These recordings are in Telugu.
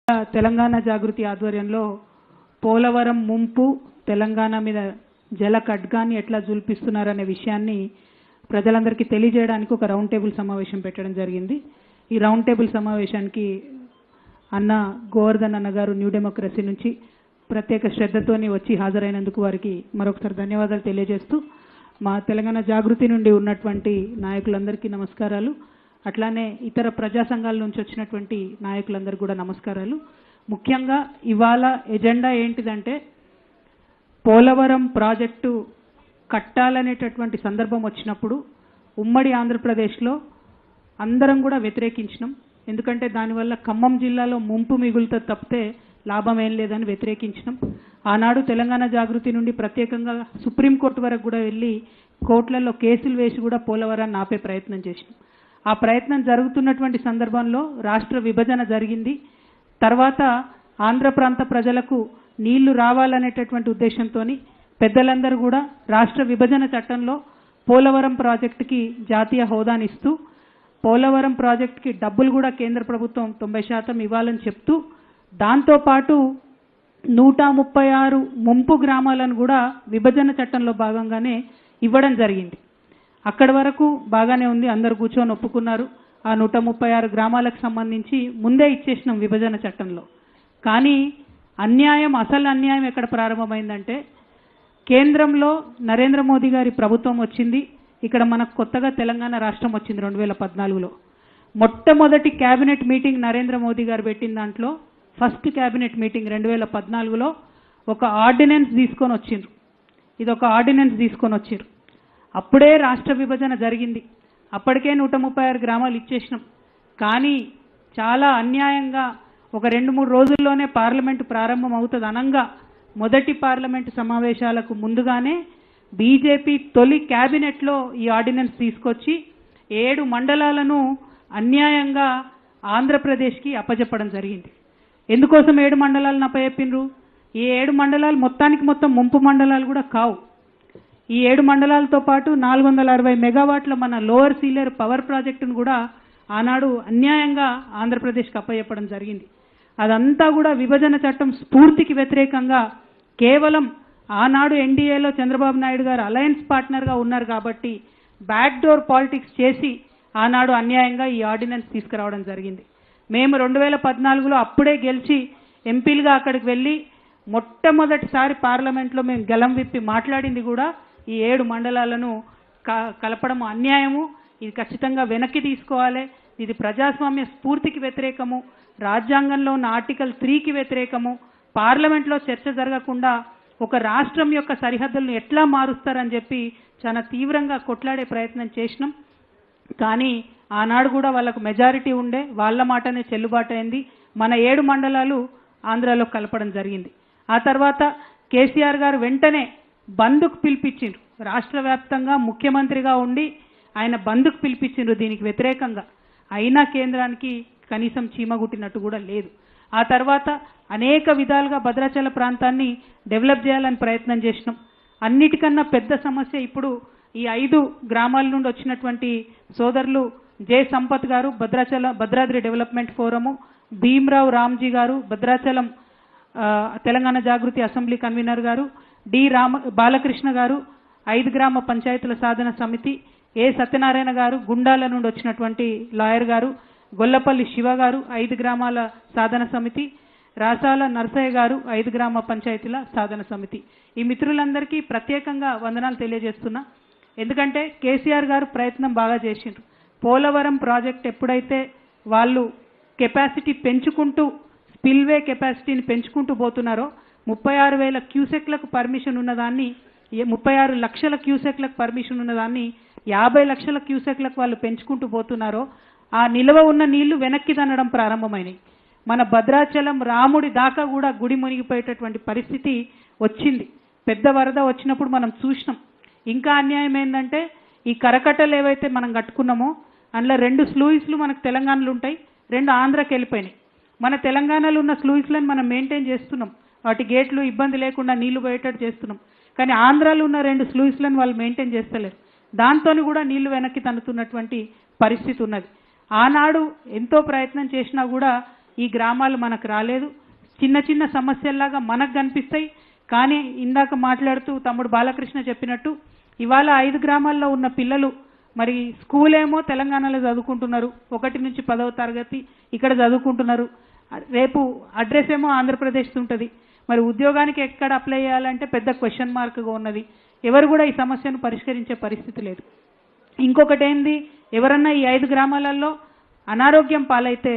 తెలంగాణ జాగృతి ఆధ్వర్యంలో పోలవరం ముంపు తెలంగాణ మీద జల ఖడ్గాన్ని ఎట్లా జుల్పిస్తున్నారనే విషయాన్ని ప్రజలందరికీ తెలియజేయడానికి ఒక రౌండ్ టేబుల్ సమావేశం పెట్టడం జరిగింది. ఈ రౌండ్ టేబుల్ సమావేశానికి అన్న గోవర్ధన్ అన్న గారు న్యూ డెమోక్రసీ నుంచి ప్రత్యేక శ్రద్ధతోని వచ్చి హాజరైనందుకు వారికి మరొకసారి ధన్యవాదాలు తెలియజేస్తూ మా తెలంగాణ జాగృతి నుండి ఉన్నటువంటి నాయకులందరికీ నమస్కారాలు. అట్లానే ఇతర ప్రజా సంఘాల నుంచి వచ్చినటువంటి నాయకులందరికీ కూడా నమస్కారాలు. ముఖ్యంగా ఇవాళ ఎజెండా ఏంటిదంటే పోలవరం ప్రాజెక్టు కట్టాలనేటటువంటి సందర్భం వచ్చినప్పుడు ఉమ్మడి ఆంధ్రప్రదేశ్లో అందరం కూడా వ్యతిరేకించినాం. ఎందుకంటే దానివల్ల ఖమ్మం జిల్లాలో ముంపు మిగులుతో తప్పితే లాభం ఏం లేదని వ్యతిరేకించినాం. ఆనాడు తెలంగాణ జాగృతి నుండి ప్రత్యేకంగా సుప్రీంకోర్టు వరకు కూడా వెళ్ళి కోర్టులలో కేసులు వేసి కూడా పోలవరాన్ని ఆపే ప్రయత్నం చేసినాం. ఆ ప్రయత్నం జరుగుతున్నటువంటి సందర్భంలో రాష్ట్ర విభజన జరిగింది. తర్వాత ఆంధ్ర ప్రాంత ప్రజలకు నీళ్లు రావాలనేటటువంటి ఉద్దేశంతో పెద్దలందరూ కూడా రాష్ట్ర విభజన చట్టంలో పోలవరం ప్రాజెక్టుకి జాతీయ హోదానిస్తూ పోలవరం ప్రాజెక్టుకి డబ్బులు కూడా కేంద్ర ప్రభుత్వం 90% ఇవ్వాలని చెప్తూ దాంతోపాటు 136 ముంపు గ్రామాలను కూడా విభజన చట్టంలో భాగంగానే ఇవ్వడం జరిగింది. అక్కడి వరకు బాగానే ఉంది, అందరూ కూర్చొని ఒప్పుకున్నారు. ఆ 136 గ్రామాలకు సంబంధించి ముందే ఇచ్చేసినాం విభజన చట్టంలో. కానీ అన్యాయం, అసలు అన్యాయం ఎక్కడ ప్రారంభమైందంటే కేంద్రంలో నరేంద్ర మోదీ గారి ప్రభుత్వం వచ్చింది. ఇక్కడ మనకు కొత్తగా తెలంగాణ రాష్ట్రం వచ్చింది 2014లో. మొట్టమొదటి క్యాబినెట్ మీటింగ్ నరేంద్ర మోదీ గారు పెట్టిన దాంట్లో ఫస్ట్ క్యాబినెట్ మీటింగ్ 2014లో ఒక ఆర్డినెన్స్ తీసుకొని వచ్చిండ్రు. ఇది ఒక ఆర్డినెన్స్ తీసుకొని వచ్చిండ్రు. అప్పుడే రాష్ట్ర విభజన జరిగింది. అప్పటికే 136 గ్రామాలు ఇచ్చేసినాం. కానీ చాలా అన్యాయంగా ఒక 2-3 రోజుల్లోనే పార్లమెంటు ప్రారంభం అవుతుంది అనంగా మొదటి పార్లమెంటు సమావేశాలకు ముందుగానే బీజేపీ తొలి క్యాబినెట్లో ఈ ఆర్డినెన్స్ తీసుకొచ్చి 7 మండలాలను అన్యాయంగా ఆంధ్రప్రదేశ్కి అప్పచెప్పడం జరిగింది. ఎందుకోసం 7 మండలాలను అప్పచెప్పిండ్రు? ఈ 7 మండలాలు మొత్తానికి మొత్తం ముంపు మండలాలు కూడా కావు. ఈ 7 మండలాలతో పాటు 460 మెగావాట్ల మన లోవర్ సీలేరు పవర్ ప్రాజెక్టును కూడా ఆనాడు అన్యాయంగా ఆంధ్రప్రదేశ్కి అప్పచెప్పడం జరిగింది. అదంతా కూడా విభజన చట్టం స్ఫూర్తికి వ్యతిరేకంగా కేవలం ఆనాడు ఎన్డీఏలో చంద్రబాబు నాయుడు గారు అలయన్స్ పార్ట్నర్గా ఉన్నారు కాబట్టి బ్యాక్డోర్ పాలిటిక్స్ చేసి ఆనాడు అన్యాయంగా ఈ ఆర్డినెన్స్ తీసుకురావడం జరిగింది. మేము 2014లో అప్పుడే గెలిచి ఎంపీలుగా అక్కడికి వెళ్ళి మొట్టమొదటిసారి పార్లమెంట్లో మేము గలం విప్పి మాట్లాడింది కూడా ఈ 7 మండలాలను కలపడం అన్యాయము, ఇది ఖచ్చితంగా వెనక్కి తీసుకోవాలి, ఇది ప్రజాస్వామ్య స్ఫూర్తికి వ్యతిరేకము, రాజ్యాంగంలో ఉన్న ఆర్టికల్ 3కి వ్యతిరేకము, పార్లమెంట్లో చర్చ జరగకుండా ఒక రాష్ట్రం యొక్క సరిహద్దులను ఎట్లా మారుస్తారని చెప్పి చాలా తీవ్రంగా కొట్లాడే ప్రయత్నం చేసినాం. కానీ ఆనాడు కూడా వాళ్ళకు మెజారిటీ ఉండే, వాళ్ళ మాటనే చెల్లుబాటు అయింది. మన 7 మండలాలు ఆంధ్రాలో కలపడం జరిగింది. ఆ తర్వాత కేసీఆర్ గారు వెంటనే బంద్కు పిలిపించిండ్రు. రాష్ట్ర వ్యాప్తంగా ముఖ్యమంత్రిగా ఉండి ఆయన బంద్కు పిలిపించిండ్రు దీనికి వ్యతిరేకంగా. అయినా కేంద్రానికి కనీసం చీమగుట్టినట్టు కూడా లేదు. ఆ తర్వాత అనేక విధాలుగా భద్రాచల ప్రాంతాన్ని డెవలప్ చేయాలని ప్రయత్నం చేసినాం. అన్నిటికన్నా పెద్ద సమస్య ఇప్పుడు ఈ 5 గ్రామాల నుండి వచ్చినటువంటి సోదరులు జే సంపత్ గారు భద్రాద్రి డెవలప్మెంట్ ఫోరము, భీమ్రావు రామ్జీ గారు భద్రాచలం తెలంగాణ జాగృతి అసెంబ్లీ కన్వీనర్ గారు, డి బాలకృష్ణ గారు 5 గ్రామ పంచాయతీల సాధన సమితి, ఏ సత్యనారాయణ గారు గుండాల నుండి వచ్చినటువంటి లాయర్ గారు, గొల్లపల్లి శివ గారు 5 గ్రామాల సాధన సమితి, రాసాల నరసయ్య గారు 5 గ్రామ పంచాయతీల సాధన సమితి. ఈ మిత్రులందరికీ ప్రత్యేకంగా వందనాలు తెలియజేస్తున్నా. ఎందుకంటే కేసీఆర్ గారు ప్రయత్నం బాగా చేసిండ్రు. పోలవరం ప్రాజెక్ట్ ఎప్పుడైతే వాళ్ళు కెపాసిటీ పెంచుకుంటూ స్పిల్వే కెపాసిటీని పెంచుకుంటూ పోతున్నారో 36,000 క్యూసెక్లకు పర్మిషన్ ఉన్నదాన్ని 36 లక్షల క్యూసెక్లకు పర్మిషన్ ఉన్నదాన్ని 50 లక్షల క్యూసెక్లకు వాళ్ళు పెంచుకుంటూ పోతున్నారో ఆ నిల్వ ఉన్న నీళ్లు వెనక్కి తన్నడం ప్రారంభమైనాయి. మన భద్రాచలం రాముడి దాకా కూడా గుడి మునిగిపోయేటటువంటి పరిస్థితి వచ్చింది. పెద్ద వరద వచ్చినప్పుడు మనం చూసినాం. ఇంకా అన్యాయం ఏంటంటే ఈ కరకట్టలు ఏవైతే మనం కట్టుకున్నామో అందులో 2 స్లూయిస్లు మనకు తెలంగాణలో ఉంటాయి, 2 ఆంధ్రాకి వెళ్ళిపోయినాయి. మన తెలంగాణలో ఉన్న స్లూయిస్లను మనం మెయింటైన్ చేస్తున్నాం, వాటి గేట్లు ఇబ్బంది లేకుండా నీళ్లు పోయేటట్టు చేస్తున్నాం. కానీ ఆంధ్రాలో ఉన్న 2 స్లూయిస్లను వాళ్ళు మెయింటైన్ చేస్తలేరు. దాంతో కూడా నీళ్లు వెనక్కి తన్నుతున్నటువంటి పరిస్థితి ఉన్నది. ఆనాడు ఎంతో ప్రయత్నం చేసినా కూడా ఈ గ్రామాలు మనకు రాలేదు. చిన్న చిన్న సమస్యల్లాగా మనకు కనిపిస్తాయి. కానీ ఇందాక మాట్లాడుతూ తమ్ముడు బాలకృష్ణ చెప్పినట్టు ఇవాళ 5 గ్రామాల్లో ఉన్న పిల్లలు మరి స్కూల్ ఏమో తెలంగాణలో చదువుకుంటున్నారు, 1 నుంచి 10వ తరగతి ఇక్కడ చదువుకుంటున్నారు. రేపు అడ్రస్ ఏమో ఆంధ్రప్రదేశ్ ఉంటుంది. మరి ఉద్యోగానికి ఎక్కడ అప్లై చేయాలంటే పెద్ద క్వశ్చన్ మార్క్గా ఉన్నది. ఎవరు కూడా ఈ సమస్యను పరిష్కరించే పరిస్థితి లేదు. ఇంకొకటి ఏంది, ఎవరన్నా ఈ 5 గ్రామాలలో అనారోగ్యం పాలైతే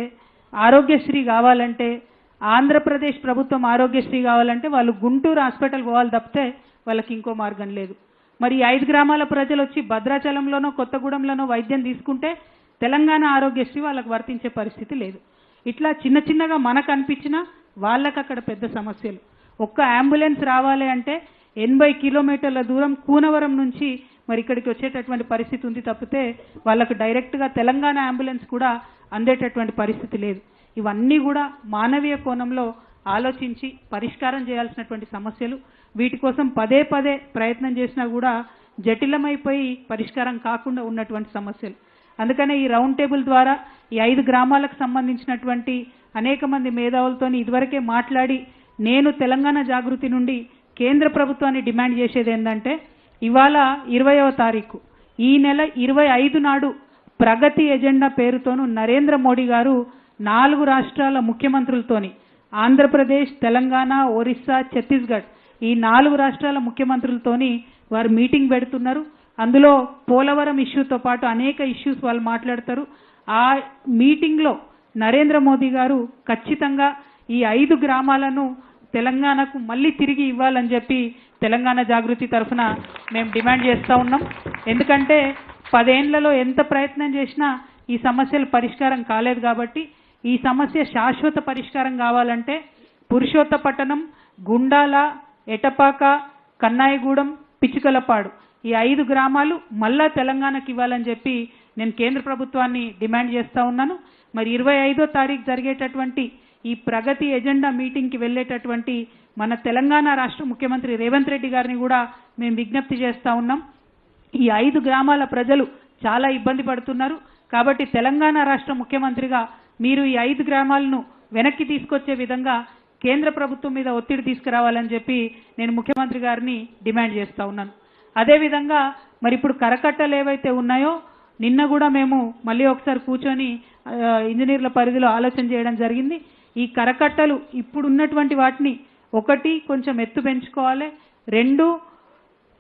ఆరోగ్యశ్రీ కావాలంటే, ఆంధ్రప్రదేశ్ ప్రభుత్వం ఆరోగ్యశ్రీ కావాలంటే వాళ్ళు గుంటూరు హాస్పిటల్ పోవాలి తప్పితే వాళ్ళకి ఇంకో మార్గం లేదు. మరి 5 గ్రామాల ప్రజలు వచ్చి భద్రాచలంలోనో కొత్తగూడెంలోనో వైద్యం తీసుకుంటే తెలంగాణ ఆరోగ్యశ్రీ వాళ్ళకు వర్తించే పరిస్థితి లేదు. ఇట్లా చిన్న చిన్నగా మనకు అనిపించినా వాళ్ళకి అక్కడ పెద్ద సమస్యలు. ఒక్క అంబులెన్స్ రావాలి అంటే 80 కిలోమీటర్ల దూరం కూనవరం నుంచి మరి ఇక్కడికి వచ్చేటటువంటి పరిస్థితి ఉంది తప్పితే వాళ్ళకు డైరెక్ట్గా తెలంగాణ అంబులెన్స్ కూడా అందేటటువంటి పరిస్థితి లేదు. ఇవన్నీ కూడా మానవీయ కోణంలో ఆలోచించి పరిష్కారం చేయాల్సినటువంటి సమస్యలు. వీటి కోసం పదే పదే ప్రయత్నం చేసినా కూడా జటిలమైపోయి పరిష్కారం కాకుండా ఉన్నటువంటి సమస్యలు. అందుకనే ఈ రౌండ్ టేబుల్ ద్వారా ఈ 5 గ్రామాలకు సంబంధించినటువంటి అనేక మంది మేధావులతో ఇదివరకే మాట్లాడి నేను తెలంగాణ జాగృతి నుండి కేంద్ర ప్రభుత్వాన్ని డిమాండ్ చేసేది ఏంటంటే ఇవాళ 20వ తారీఖు ఈ నెల 25 నాడు ప్రగతి ఎజెండా పేరుతోను నరేంద్ర మోడీ గారు 4 రాష్ట్రాల ముఖ్యమంత్రులతోని ఆంధ్రప్రదేశ్, తెలంగాణ, ఒరిస్సా, ఛత్తీస్గఢ్ ఈ 4 రాష్ట్రాల ముఖ్యమంత్రులతోని వారు మీటింగ్ పెడుతున్నారు. అందులో పోలవరం ఇష్యూతో పాటు అనేక ఇష్యూస్ వాళ్ళు మాట్లాడతారు. ఆ మీటింగ్లో నరేంద్ర మోదీ గారు ఖచ్చితంగా ఈ 5 గ్రామాలను తెలంగాణకు మళ్ళీ తిరిగి ఇవ్వాలని చెప్పి తెలంగాణ జాగృతి తరఫున మేము డిమాండ్ చేస్తూ ఉన్నాం. ఎందుకంటే 10 ఏళ్లలో ఎంత ప్రయత్నం చేసినా ఈ సమస్యలు పరిష్కారం కాలేదు. కాబట్టి ఈ సమస్య శాశ్వత పరిష్కారం కావాలంటే పురుషోత్తపట్టణం, గుండాల, ఎటపాక, కన్నాయిగూడెం, పిచ్చుకలపాడు ఈ 5 గ్రామాలు మళ్ళా తెలంగాణకి ఇవ్వాలని చెప్పి నేను కేంద్ర ప్రభుత్వాన్ని డిమాండ్ చేస్తూ ఉన్నాను. మరి 25వ తారీఖు జరిగేటటువంటి ఈ ప్రగతి ఎజెండా మీటింగ్కి వెళ్ళేటటువంటి మన తెలంగాణ రాష్ట్ర ముఖ్యమంత్రి రేవంత్ రెడ్డి గారిని కూడా మేము విజ్ఞప్తి చేస్తూ ఉన్నాం. ఈ 5 గ్రామాల ప్రజలు చాలా ఇబ్బంది పడుతున్నారు. కాబట్టి తెలంగాణ రాష్ట్ర ముఖ్యమంత్రిగా మీరు ఈ 5 గ్రామాలను వెనక్కి తీసుకొచ్చే విధంగా కేంద్ర ప్రభుత్వం మీద ఒత్తిడి తీసుకురావాలని చెప్పి నేను ముఖ్యమంత్రి గారిని డిమాండ్ చేస్తూ ఉన్నాను. అదేవిధంగా మరి ఇప్పుడు కరకట్టలు ఏవైతే ఉన్నాయో నిన్న కూడా మేము మళ్ళీ ఒకసారి కూర్చొని ఇంజనీర్ల పరిధిలో ఆలోచన చేయడం జరిగింది. ఈ కరకట్టలు ఇప్పుడు ఉన్నటువంటి వాటిని 1 కొంచెం ఎత్తు పెంచుకోవాలి, 2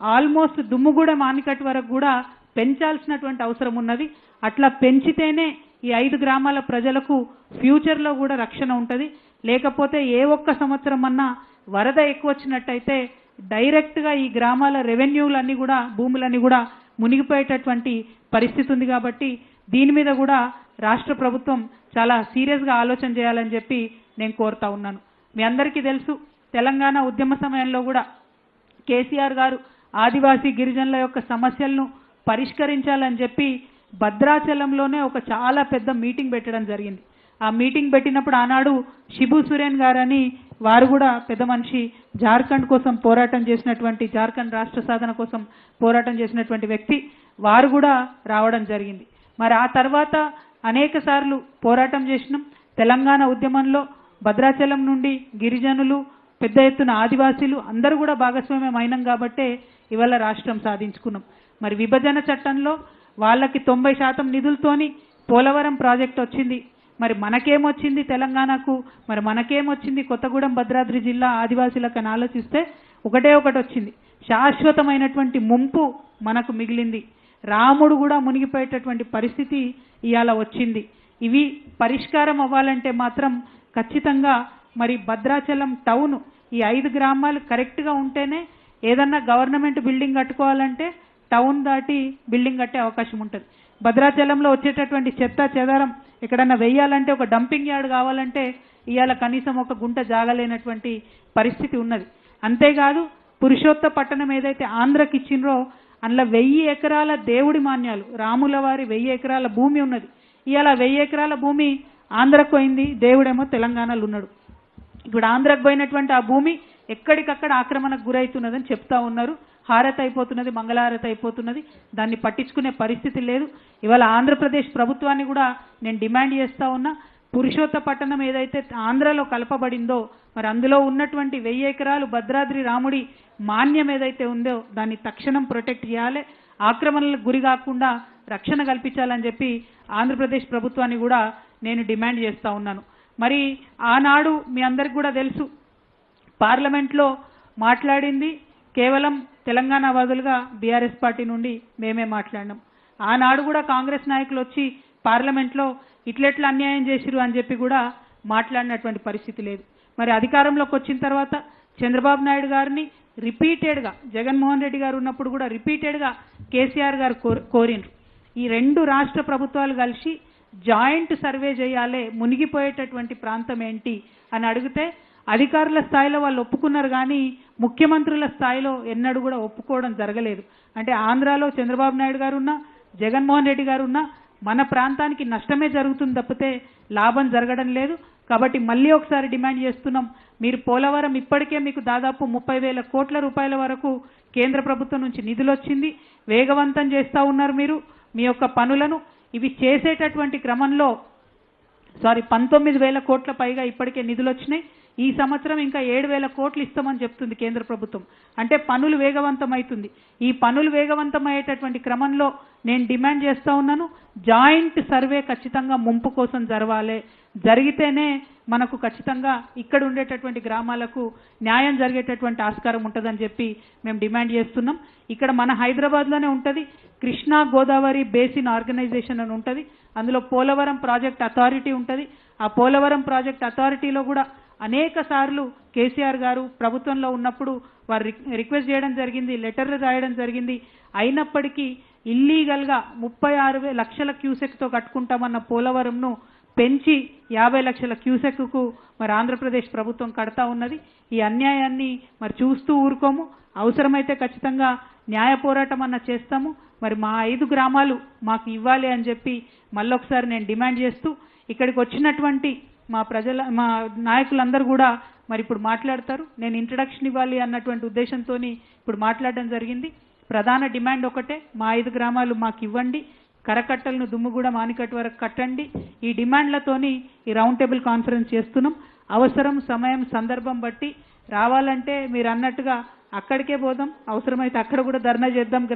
ఆల్మోస్ట్ దుమ్ముగూడెం ఆనకట్ట వరకు కూడా పెంచాల్సినటువంటి అవసరం ఉన్నది. అట్లా పెంచితేనే ఈ 5 గ్రామాల ప్రజలకు ఫ్యూచర్లో కూడా రక్షణ ఉంటుంది. లేకపోతే ఏ ఒక్క సంవత్సరం అన్నా వరద ఎక్కువ వచ్చినట్టయితే డైరెక్ట్గా ఈ గ్రామాల రెవెన్యూలన్నీ కూడా భూములన్నీ కూడా మునిగిపోయేటటువంటి పరిస్థితి ఉంది. కాబట్టి దీని మీద కూడా రాష్ట్ర ప్రభుత్వం చాలా సీరియస్గా ఆలోచన చేయాలని చెప్పి నేను కోరుతా ఉన్నాను. మీ అందరికీ తెలుసు తెలంగాణ ఉద్యమ సమయంలో కూడా కేసీఆర్ గారు ఆదివాసీ గిరిజనుల యొక్క సమస్యలను పరిష్కరించాలని చెప్పి భద్రాచలంలోనే ఒక చాలా పెద్ద మీటింగ్ పెట్టడం జరిగింది. ఆ మీటింగ్ పెట్టినప్పుడు ఆనాడు శిబు సురేన్ గారని వారు కూడా పెద్ద మనిషి, జార్ఖండ్ కోసం పోరాటం చేసినటువంటి, జార్ఖండ్ రాష్ట్ర సాధన కోసం పోరాటం చేసినటువంటి వ్యక్తి, వారు కూడా రావడం జరిగింది. మరి ఆ తర్వాత అనేక సార్లు పోరాటం చేసినాం. తెలంగాణ ఉద్యమంలో భద్రాచలం నుండి గిరిజనులు, పెద్ద ఎత్తున ఆదివాసీలు అందరూ కూడా భాగస్వామ్యం అయినాం కాబట్టే ఇవాళ రాష్ట్రం సాధించుకున్నాం. మరి విభజన చట్టంలో వాళ్ళకి 90% నిధులతోని పోలవరం ప్రాజెక్ట్ వచ్చింది. మరి మనకేమొచ్చింది తెలంగాణకు, మరి మనకేమొచ్చింది కొత్తగూడెం భద్రాద్రి జిల్లా ఆదివాసీలకు అని ఆలోచిస్తే ఒకటే ఒకటి వచ్చింది, శాశ్వతమైనటువంటి ముంపు మనకు మిగిలింది. రాముడు కూడా మునిగిపోయేటటువంటి పరిస్థితి ఇవాళ వచ్చింది. ఇవి పరిష్కారం అవ్వాలంటే మాత్రం ఖచ్చితంగా మరి భద్రాచలం టౌన్ ఈ 5 గ్రామాలు కరెక్ట్గా ఉంటేనే ఏదన్నా గవర్నమెంట్ బిల్డింగ్ కట్టుకోవాలంటే టౌన్ దాటి బిల్డింగ్ కట్టే అవకాశం ఉంటుంది. భద్రాచలంలో వచ్చేటటువంటి చెత్త చెదారం ఎక్కడన్నా వెయ్యాలంటే ఒక డంపింగ్ యార్డ్ కావాలంటే ఇవాళ కనీసం ఒక గుంట జాగలేనటువంటి పరిస్థితి ఉన్నది. అంతేకాదు పురుషోత్తపట్టణం ఏదైతే ఆంధ్రకి ఇచ్చినరో అందులో 1000 ఎకరాల దేవుడి మాన్యాలు, రాముల వారి 1000 ఎకరాల భూమి ఉన్నది. ఇవాళ 1000 ఎకరాల భూమి ఆంధ్రకు పోయింది, దేవుడేమో తెలంగాణలో ఉన్నాడు. ఇప్పుడు ఆంధ్రకు పోయినటువంటి ఆ భూమి ఎక్కడికక్కడ ఆక్రమణకు గురవుతున్నదని చెప్తా ఉన్నారు. హారతి అయిపోతున్నది, మంగళహారతి అయిపోతున్నది, దాన్ని పట్టించుకునే పరిస్థితి లేదు. ఇవాళ ఆంధ్రప్రదేశ్ ప్రభుత్వాన్ని కూడా నేను డిమాండ్ చేస్తూ ఉన్నా, పురుషోత్తపట్టణం ఏదైతే ఆంధ్రలో కలపబడిందో మరి అందులో ఉన్నటువంటి 1000 ఎకరాలు భద్రాద్రి రాముడి మాన్యం ఏదైతే ఉందో దాన్ని తక్షణం ప్రొటెక్ట్ చేయాలి, ఆక్రమణలకు గురి కాకుండా రక్షణ కల్పించాలని చెప్పి ఆంధ్రప్రదేశ్ ప్రభుత్వాన్ని కూడా నేను డిమాండ్ చేస్తూ ఉన్నాను. మరి ఆనాడు మీ అందరికి కూడా తెలుసు, పార్లమెంట్లో మాట్లాడింది కేవలం తెలంగాణ బదులుగా బీఆర్ఎస్ పార్టీ నుండి మేమే మాట్లాడినాం. ఆనాడు కూడా కాంగ్రెస్ నాయకులు వచ్చి పార్లమెంట్లో ఇట్లెట్లా అన్యాయం చేసిరు అని చెప్పి కూడా మాట్లాడినటువంటి పరిస్థితి లేదు. మరి అధికారంలోకి వచ్చిన తర్వాత చంద్రబాబు నాయుడు గారిని రిపీటెడ్గా, జగన్మోహన్ రెడ్డి గారు ఉన్నప్పుడు కూడా రిపీటెడ్గా కేసీఆర్ గారు కోరినరు. ఈ 2 రాష్ట్ర ప్రభుత్వాలు కలిసి జాయింట్ సర్వే చేయాలి, మునిగిపోయేటటువంటి ప్రాంతం ఏంటి అని అడిగితే అధికారుల స్థాయిలో వాళ్ళు ఒప్పుకున్నారు, కానీ ముఖ్యమంత్రుల స్థాయిలో ఎన్నడూ కూడా ఒప్పుకోవడం జరగలేదు. అంటే ఆంధ్రాలో చంద్రబాబు నాయుడు గారు ఉన్నా, జగన్మోహన్ రెడ్డి గారు ఉన్నా మన ప్రాంతానికి నష్టమే జరుగుతుంది తప్పితే లాభం జరగడం లేదు. కాబట్టి మళ్ళీ ఒకసారి డిమాండ్ చేస్తున్నాం, మీరు పోలవరం ఇప్పటికే మీకు దాదాపు 30,000 కోట్ల రూపాయల వరకు కేంద్ర ప్రభుత్వం నుంచి నిధులు వచ్చింది, వేగవంతం చేస్తూ ఉన్నారు మీరు మీ యొక్క పనులను. ఇవి చేసేటటువంటి క్రమంలో 19,000 కోట్ల పైగా ఇప్పటికే నిధులు వచ్చినాయి. ఈ సంవత్సరం ఇంకా 7,000 కోట్లు ఇస్తామని చెప్తుంది కేంద్ర ప్రభుత్వం. అంటే పనులు వేగవంతమవుతుంది. ఈ పనులు వేగవంతమయ్యేటటువంటి క్రమంలో నేను డిమాండ్ చేస్తూ ఉన్నాను, జాయింట్ సర్వే ఖచ్చితంగా ముంపు కోసం జరగాలి. జరిగితేనే మనకు ఖచ్చితంగా ఇక్కడ ఉండేటటువంటి గ్రామాలకు న్యాయం జరిగేటటువంటి ఆస్కారం ఉంటుందని చెప్పి మేము డిమాండ్ చేస్తున్నాం. ఇక్కడ మన హైదరాబాద్లోనే ఉంటుంది కృష్ణా గోదావరి బేసిన్ ఆర్గనైజేషన్ అని ఉంటుంది. అందులో పోలవరం ప్రాజెక్ట్ అథారిటీ ఉంటుంది. ఆ పోలవరం ప్రాజెక్ట్ అథారిటీలో కూడా అనేక సార్లు కేసీఆర్ గారు ప్రభుత్వంలో ఉన్నప్పుడు వారు రిక్వెస్ట్ చేయడం జరిగింది, లెటర్లు రాయడం జరిగింది. అయినప్పటికీ ఇల్లీగల్గా 36 లక్షల క్యూసెక్తో కట్టుకుంటామన్న పోలవరంను పెంచి 50 లక్షల క్యూసెక్కు మరి ఆంధ్రప్రదేశ్ ప్రభుత్వం కడతా ఉన్నది. ఈ అన్యాయాన్ని మరి చూస్తూ ఊరుకోము, అవసరమైతే ఖచ్చితంగా న్యాయ పోరాటం అన్న చేస్తాము. మరి మా 5 గ్రామాలు మాకు ఇవ్వాలి అని చెప్పి మళ్ళొకసారి నేను డిమాండ్ చేస్తూ, ఇక్కడికి వచ్చినటువంటి మా నాయకులందరూ కూడా మరి ఇప్పుడు మాట్లాడతారు. నేను ఇంట్రడక్షన్ ఇవ్వాలి అన్నటువంటి ఉద్దేశంతో ఇప్పుడు మాట్లాడడం జరిగింది. ప్రధాన డిమాండ్ ఒకటే, మా 5 గ్రామాలు మాకు ఇవ్వండి, కరకట్టలను దుమ్ముగూడ మానికట్టు వరకు కట్టండి. ఈ డిమాండ్లతోని ఈ రౌండ్ టేబుల్ కాన్ఫరెన్స్ చేస్తున్నాం. అవసరం, సమయం, సందర్భం బట్టి రావాలంటే మీరు అన్నట్టుగా అక్కడికే పోదాం, అవసరమైతే అక్కడ కూడా ధర్నా చేద్దాం.